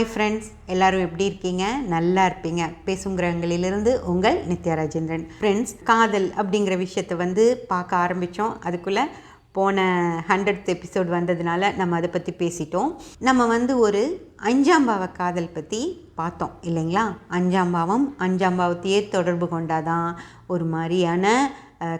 Hi friends, எல்லோரும் எப்படி இருக்கீங்க? நல்லா இருப்பீங்க. பேசுங்கிறவங்களிலிருந்து உங்கள் நித்யா ராஜேந்திரன். ஃப்ரெண்ட்ஸ், காதல் அப்படிங்கிற விஷயத்தை பார்க்க ஆரம்பித்தோம். அதுக்குள்ளே போன 100th எபிசோட் வந்ததுனால நம்ம அதை பற்றி பேசிட்டோம். நம்ம ஒரு 5ஆம் பாவ காதல் பற்றி பார்த்தோம் இல்லைங்களா? 5ஆம் பாவம் 5ஆம் பாவத்தையே தொடர்பு கொண்டாதான் ஒரு மாதிரியான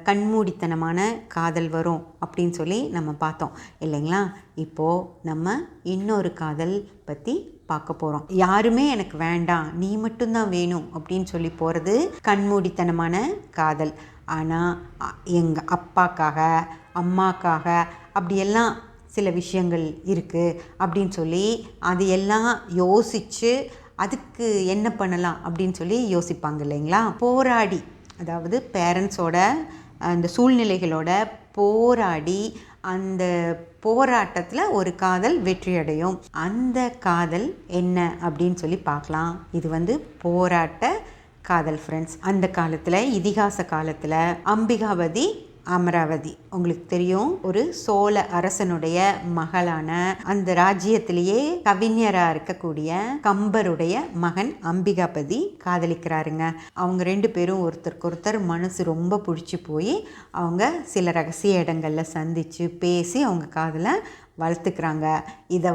கண்மூடித்தனமான காதல் வரும் அப்படின்னு சொல்லி நம்ம பார்த்தோம் இல்லைங்களா? இப்போது நம்ம இன்னொரு காதல் பற்றி பார்க்க போகிறோம். யாருமே எனக்கு வேண்டாம், நீ மட்டும்தான் வேணும் அப்படின்னு சொல்லி போகிறது கண்மூடித்தனமான காதல். ஆனால் எங்கள் அப்பாக்காக அம்மாக்காக அப்படியெல்லாம் சில விஷயங்கள் இருக்குது அப்படின்னு சொல்லி அதையெல்லாம் யோசித்து அதுக்கு என்ன பண்ணலாம் அப்படின்னு சொல்லி யோசிப்பாங்க இல்லைங்களா? போராடி, அதாவது பேரண்ட்ஸோட அந்த சூழ்நிலைகளோட போராடி அந்த போராட்டத்தில் ஒரு காதல் வெற்றியடையும். அந்த காதல் என்ன அப்படின்னு சொல்லி பார்க்கலாம். இது போராட்ட காதல் ஃப்ரெண்ட்ஸ். அந்த காலத்தில், இதிகாச காலத்தில் அம்பிகாபதி அமராவதி உங்களுக்கு தெரியும், ஒரு சோழ அரசனுடைய மகளான, அந்த ராஜ்யத்திலேயே கவிஞராக இருக்கக்கூடிய கம்பருடைய மகன் அம்பிகாபதி காதலிக்கிறாருங்க. அவங்க 2 பேரும் ஒருத்தருக்கு ஒருத்தர் மனசு ரொம்ப பிடிச்சி போய் அவங்க சில ரகசிய இடங்களில் சந்தித்து பேசி அவங்க காதலை வளர்த்துக்கிறாங்க. இதை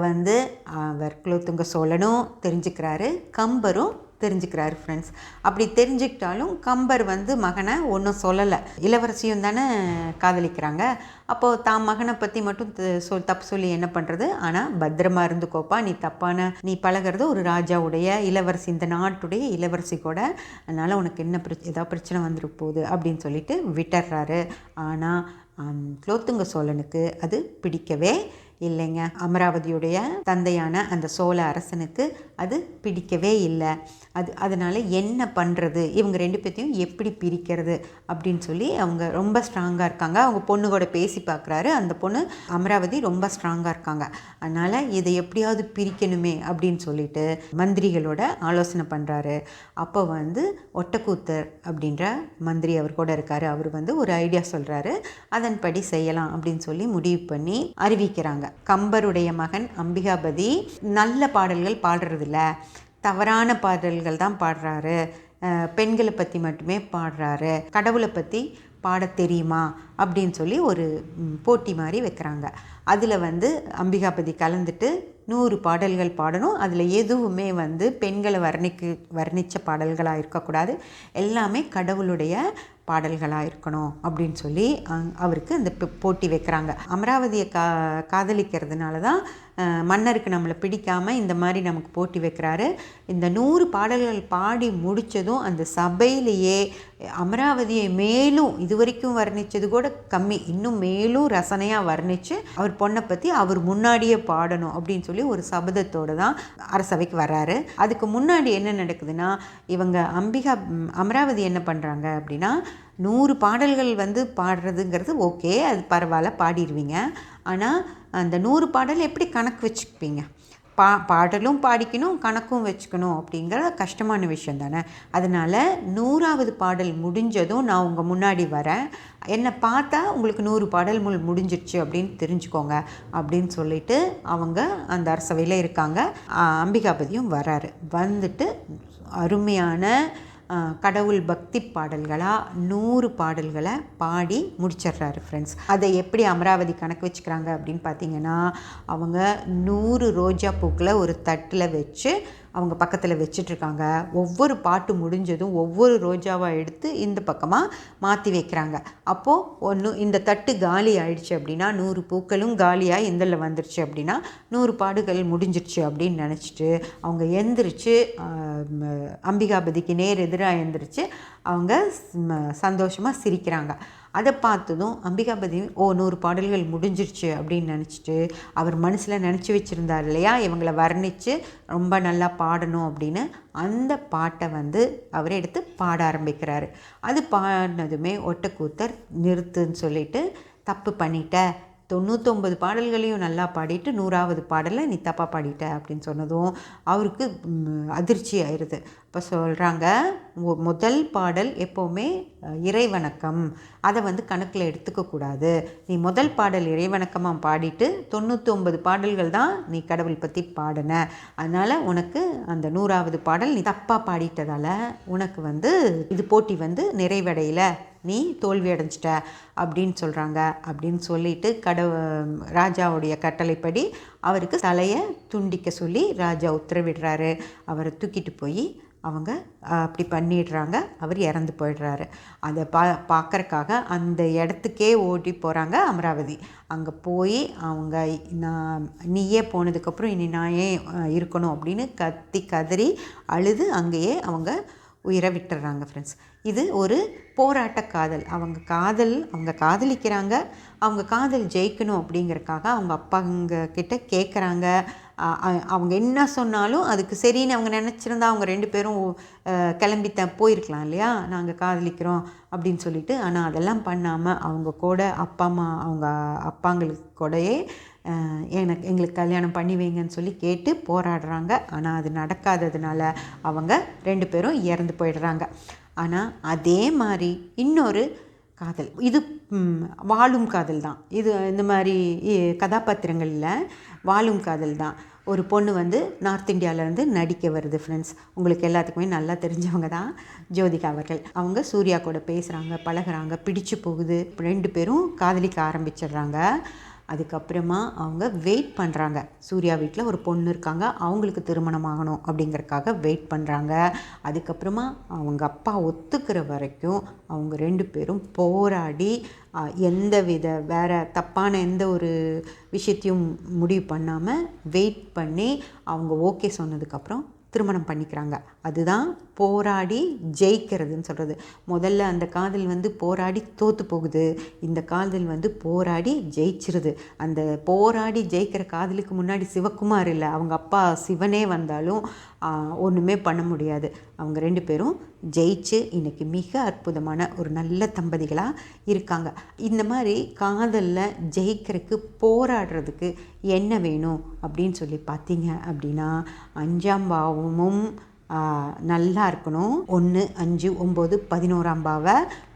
அவர் குலோத்துங்க சோழனும் தெரிஞ்சுக்கிறாரு, கம்பரும் தெரிஞ்சுக்கிறாரு ஃப்ரெண்ட்ஸ். அப்படி தெரிஞ்சுக்கிட்டாலும் கம்பர் மகனை ஒன்றும் சொல்லலை. இளவரசியும் தானே காதலிக்கிறாங்க. அப்போது தான் மகனை பற்றி மட்டும் தப்பு சொல்லி என்ன பண்ணுறது? ஆனால் பத்திரமா இருந்துக்கோப்பா, நீ பழகிறது ஒரு ராஜாவுடைய இளவரசி, இந்த நாட்டுடைய இளவரசி கூட, அதனால் உனக்கு என்ன ஏதாவது பிரச்சனை வந்துரு போகுது அப்படின்னு சொல்லிட்டு விட்டுறாரு. ஆனால் குலோத்துங்க சோழனுக்கு அது பிடிக்கவே இல்லைங்க. அமராவதியுடைய தந்தையான அந்த சோழ அரசனுக்கு அது பிடிக்கவே இல்லை. அதனால் என்ன பண்ணுறது, இவங்க 2 பேர்த்தையும் எப்படி பிரிக்கிறது அப்படின்னு சொல்லி அவங்க ரொம்ப ஸ்ட்ராங்காக இருக்காங்க. அவங்க பொண்ணு கூட பேசி பார்க்குறாரு. அந்த பொண்ணு அமராவதி ரொம்ப ஸ்ட்ராங்காக இருக்காங்க. அதனால் இதை எப்படியாவது பிரிக்கணுமே அப்படின்னு சொல்லிட்டு மந்திரிகளோட ஆலோசனை பண்ணுறாரு. அப்போ ஒட்டக்கூத்தர் அப்படின்ற மந்திரி அவர் கூட இருக்கார். அவர் ஒரு ஐடியா சொல்கிறாரு. அதன்படி செய்யலாம் அப்படின்னு சொல்லி முடிவு பண்ணி அறிவிக்கிறாங்க. கம்பருடைய மகன் அம்பிகாபதி நல்ல பாடல்கள் பாடுறதில்ல, தவறான பாடல்கள் தான் பாடுறாரு, பெண்களை பற்றி மட்டுமே பாடுறாரு, கடவுளை பற்றி பாட தெரியுமா அப்படின்னு சொல்லி ஒரு போட்டி மாதிரி வைக்கிறாங்க. அதில் அம்பிகாபதி கலந்துட்டு 100 பாடல்கள் பாடணும். அதில் எதுவுமே பெண்களை வர்ணித்த பாடல்களாக இருக்கக்கூடாது, எல்லாமே கடவுளுடைய பாடல்களாக இருக்கணும் அப்படின்னு சொல்லி அவருக்கு அந்த போட்டி வைக்கிறாங்க. அமராவதியை காதலிக்கிறதுனால தான் மன்னருக்கு நம்மளை பிடிக்காமல் இந்த மாதிரி நமக்கு போட்டி வைக்கிறாரு. இந்த 100 பாடல்கள் பாடி முடித்ததும் அந்த சபையிலேயே அமராவதியை மேலும் இதுவரைக்கும் வர்ணித்தது கூட கம்மி, இன்னும் மேலும் ரசனையாக வர்ணித்து அவர் பொண்ணை பற்றி அவர் முன்னாடியே பாடணும் அப்படின்னு சொல்லி ஒரு சபதத்தோடு தான் அரசவைக்கு வர்றாரு. அதுக்கு முன்னாடி என்ன நடக்குதுன்னா, இவங்க அமராவதி என்ன பண்ணுறாங்க அப்படின்னா, 100 பாடல்கள் பாடுறதுங்கிறது ஓகே, அது பரவாயில்ல, பாடிடுவீங்க. ஆனால் அந்த 100 பாடல் எப்படி கணக்கு வச்சுப்பீங்க? பாடலும் பாடிக்கணும், கணக்கும் வச்சுக்கணும் அப்படிங்கிற கஷ்டமான விஷயம் தானே. அதனால் 100வது பாடல் முடிஞ்சதும் நான் உங்கள் முன்னாடி வரேன், என்னை பார்த்தா உங்களுக்கு 100 பாடல் முடிஞ்சிடுச்சு அப்படின்னு தெரிஞ்சுக்கோங்க அப்படின்னு சொல்லிட்டு அவங்க அந்த அரசவையில் இருக்காங்க. அம்பிகாபதியும் வராரு. வந்துட்டு அருமையான கடவுள் பக்தி பாடல்களாக 100 பாடல்களை பாடி முடிச்சிடுறாரு ஃப்ரெண்ட்ஸ். அதை எப்படி அமராவதி கணக்கு வச்சுக்கிறாங்க அப்படின்னு பார்த்தீங்கன்னா, அவங்க 100 ரோஜா பூக்களை ஒரு தட்டில் வச்சு அவங்க பக்கத்தில் வச்சிட்ருக்காங்க. ஒவ்வொரு பாட்டு முடிஞ்சதும் ஒவ்வொரு ரோஜாவாக எடுத்து இந்த பக்கமாக மாற்றி வைக்கிறாங்க. அப்போது இந்த தட்டு காலி ஆயிடுச்சு அப்படின்னா, 100 பூக்களும் காலியாக இந்தல வந்துருச்சு அப்படின்னா 100 பாடுகள் முடிஞ்சிருச்சு அப்படின்னு நினச்சிட்டு அவங்க எந்திரிச்சு அம்பிகாபதிக்கு நேர் எதிராக எந்திரிச்சு அவங்க சந்தோஷமாக சிரிக்கிறாங்க. அதை பார்த்ததும் அம்பிகாபதி 100 பாடல்கள் முடிஞ்சிருச்சு அப்படின்னு நினச்சிட்டு அவர் மனசில் நினச்சி வச்சுருந்தார் இல்லையா, இவங்களை வர்ணித்து ரொம்ப நல்லா பாடணும் அப்படின்னு, அந்த பாட்டை அவர் எடுத்து பாட ஆரம்பிக்கிறாரு. அது பாடினதுமே ஒட்டக்கூத்தர் நிறுத்துன்னு சொல்லிட்டு, தப்பு பண்ணிட்ட, 99 பாடல்களையும் நல்லா பாடிட்டு 100வது பாடலை நீ தப்பாக பாடிட்ட அப்படின்னு சொன்னதும் அவருக்கு அதிர்ச்சி ஆயிடுது. இப்போ சொல்கிறாங்க, முதல் பாடல் எப்போவுமே இறைவணக்கம், அதை வந்து கணக்கில் எடுத்துக்கக்கூடாது. நீ முதல் பாடல் இறைவணக்கமாக பாடிட்டு 99 பாடல்கள் தான் நீ கடவுள் பற்றி பாடின. அதனால் உனக்கு அந்த 100வது பாடல் நீ தப்பாக பாடிட்டதால் உனக்கு வந்து இது போட்டி வந்து நிறைவடையல, நீ தோல்வி அடைஞ்சிட்ட அப்படின்னு சொல்கிறாங்க. அப்படின்னு சொல்லிட்டு ராஜாவுடைய கட்டளைப்படி அவருக்கு தலையை துண்டிக்க சொல்லி ராஜா உத்தரவிடுறாரு. அவரை தூக்கிட்டு போய் அவங்க அப்படி பண்ணிடுறாங்க. அவர் இறந்து போயிடுறாரு. அதை பார்க்குறக்காக அந்த இடத்துக்கே ஓடி போகிறாங்க அமராவதி. அங்கே போய் அவங்க நீயே போனதுக்கப்புறம் இனி நான் ஏன் இருக்கணும் அப்படின்னு கத்தி கதறி அழுது அங்கேயே அவங்க உயிரை விட்டுறாங்க ஃப்ரெண்ட்ஸ். இது ஒரு போராட்ட காதல். அவங்க காதலிக்கிறாங்க. அவங்க காதல் ஜெயிக்கணும் அப்படிங்கிறக்காக அவங்க அப்பாங்க கிட்ட கேட்குறாங்க. அவங்க என்ன சொன்னாலும் அதுக்கு சரின்னு அவங்க நினச்சிருந்தா அவங்க 2 பேரும் போயிருக்கலாம் இல்லையா, நாங்கள் காதலிக்கிறோம் அப்படின்னு சொல்லிட்டு. ஆனால் அதெல்லாம் பண்ணாமல் அவங்க கூட அவங்க அப்பாங்களுக்கு கூடயே எங்களுக்கு கல்யாணம் பண்ணி வைங்கன்னு சொல்லி கேட்டு போராடுறாங்க. ஆனால் அது நடக்காததுனால அவங்க 2 பேரும் இறந்து போயிடுறாங்க. ஆனால் அதே மாதிரி இன்னொரு காதல், இது வாழும் காதல் தான். இது இந்த மாதிரி கதாபாத்திரங்களில் வாழும் காதல் தான். ஒரு பொண்ணு வந்து நார்த் இந்தியாவிலேருந்து நடிக்க வருது ஃப்ரெண்ட்ஸ். உங்களுக்கு எல்லாத்துக்குமே நல்லா தெரிஞ்சவங்க தான் ஜோதிகா அவர்கள். அவங்க சூர்யா கூட பேசுகிறாங்க, பழகுறாங்க, பிடிச்சு போகுது. 2 பேரும் காதலிக்க ஆரம்பிச்சிடுறாங்க. அதுக்கப்புறமா அவங்க வெயிட் பண்ணுறாங்க. சூர்யா வீட்டில் ஒரு பொண்ணு இருக்காங்க, அவங்களுக்கு திருமணம் ஆகணும் அப்படிங்கிறதுக்காக வெயிட் பண்ணுறாங்க. அதுக்கப்புறமா அவங்க அப்பா ஒத்துக்கிற வரைக்கும் அவங்க 2 பேரும் போராடி வேறு தப்பான எந்த ஒரு விஷயத்தையும் முடிவு பண்ணாமல் வெயிட் பண்ணி அவங்க ஓகே சொன்னதுக்கப்புறம் திருமணம் பண்ணிக்கிறாங்க. அதுதான் போராடி ஜெயிக்கிறதுன்னு சொல்கிறது. முதல்ல அந்த காதல் வந்து போராடி தோற்று போகுது, இந்த காதல் வந்து போராடி ஜெயிச்சிருது. அந்த போராடி ஜெயிக்கிற காதலுக்கு முன்னாடி சிவகுமார் இல்லை, அவங்க அப்பா சிவனே வந்தாலும் ஒன்றுமே பண்ண முடியாது. அவங்க 2 பேரும் ஜெயிச்சு இன்றைக்கி மிக அற்புதமான ஒரு நல்ல தம்பதிகளாக இருக்காங்க. இந்த மாதிரி காதலில் ஜெயிக்கிறதுக்கு போராடுறதுக்கு என்ன வேணும் அப்படின்னு சொல்லி பார்த்தீங்க அப்படின்னா, 5ஆம் பாவமும் நல்லா இருக்கணும். 1, 5, 9, 11ஆம் பாவ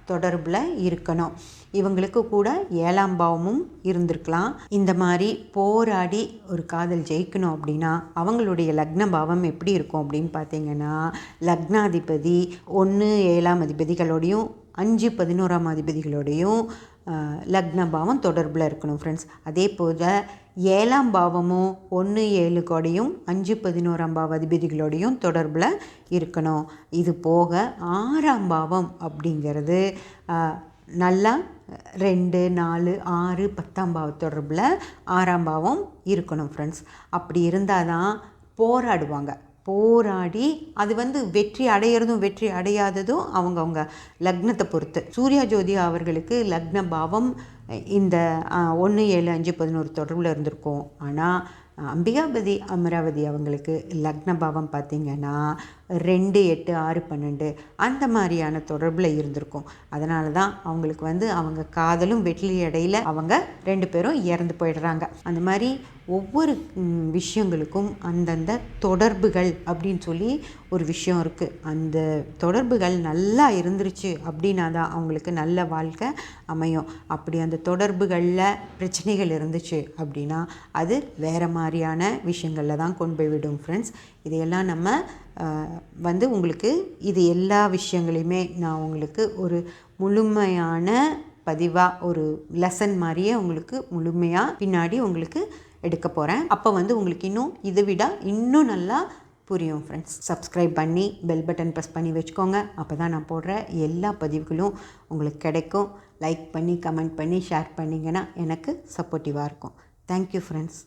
தொடர்பில் இருக்கணும். இவங்களுக்கு கூட 7ஆம் பாவமும் இருந்திருக்கலாம். இந்த மாதிரி போராடி ஒரு காதல் ஜெயிக்கணும் அப்படின்னா அவங்களுடைய லக்ன பாவம் எப்படி இருக்கும் அப்படின்னு பார்த்தீங்கன்னா, லக்னாதிபதி 1, 7ஆம் அதிபதிகளோடையும் 5, 11ஆம் அதிபதிகளோடையும் லக்ன பாவம் தொடர்பில் இருக்கணும் ஃப்ரெண்ட்ஸ். அதே போல் 7ஆம் பாவமும் 1, 7 கோடையும் 5, 11ஆம் பாவ அதிபதிகளோடையும் தொடர்பில் இருக்கணும். இது போக 6ஆம் பாவம் அப்படிங்கிறது நல்லா 2, 4, 6, 10ஆம் பாவ தொடர்பில் 6ஆம் பாவம் இருக்கணும் ஃப்ரெண்ட்ஸ். அப்படி இருந்தால் தான் போராடுவாங்க. போராடி அது வந்து வெற்றி அடையிறதும் வெற்றி அடையாததும் அவங்கவுங்க லக்னத்தை பொறுத்து. சூர்யா ஜோதி அவர்களுக்கு லக்ன பாவம் இந்த 1, 7, 5, 11 தொடர்பில் இருந்திருக்கும். ஆனால் அம்பிகாபதி அமராவதி அவங்களுக்கு லக்ன பாவம் பார்த்திங்கன்னா 2, 8, 6, 12 அந்த மாதிரியான தொடர்பில் இருந்திருக்கும். அதனால தான் அவங்களுக்கு வந்து அவங்க காதலும் வெற்றி அடையில் அவங்க 2 பேரும் இறந்து போயிடுறாங்க. அந்த மாதிரி ஒவ்வொரு விஷயங்களுக்கும் அந்தந்த தொடர்புகள் அப்படின்னு சொல்லி ஒரு விஷயம் இருக்குது. அந்த தொடர்புகள் நல்லா இருந்துருச்சு அப்படின்னா தான் அவங்களுக்கு நல்ல வாழ்க்கை அமையும். அப்படி அந்த தொடர்புகளில் பிரச்சனைகள் இருந்துச்சு அப்படின்னா அது வேறு மாதிரியான விஷயங்களில் தான் கொண்டு போய் விடும் ஃப்ரெண்ட்ஸ். இதையெல்லாம் நம்ம வந்து உங்களுக்கு இது எல்லா விஷயங்களையுமே நான் உங்களுக்கு ஒரு முழுமையான பதிவாக ஒரு லெசன் மாதிரியே உங்களுக்கு முழுமையாக பின்னாடி உங்களுக்கு எடுக்க போகிறேன். அப்போ வந்து உங்களுக்கு இன்னும் இதை விட இன்னும் நல்லா புரியும் ஃப்ரெண்ட்ஸ். சப்ஸ்கிரைப் பண்ணி பெல் பட்டன் ப்ரெஸ் பண்ணி வச்சுக்கோங்க. அப்போ தான் நான் போடுற எல்லா பதிவுகளும் உங்களுக்கு கிடைக்கும். லைக் பண்ணி கமெண்ட் பண்ணி ஷேர் பண்ணிங்கன்னா எனக்கு சப்போர்ட்டிவாக இருக்கும். Thank you friends.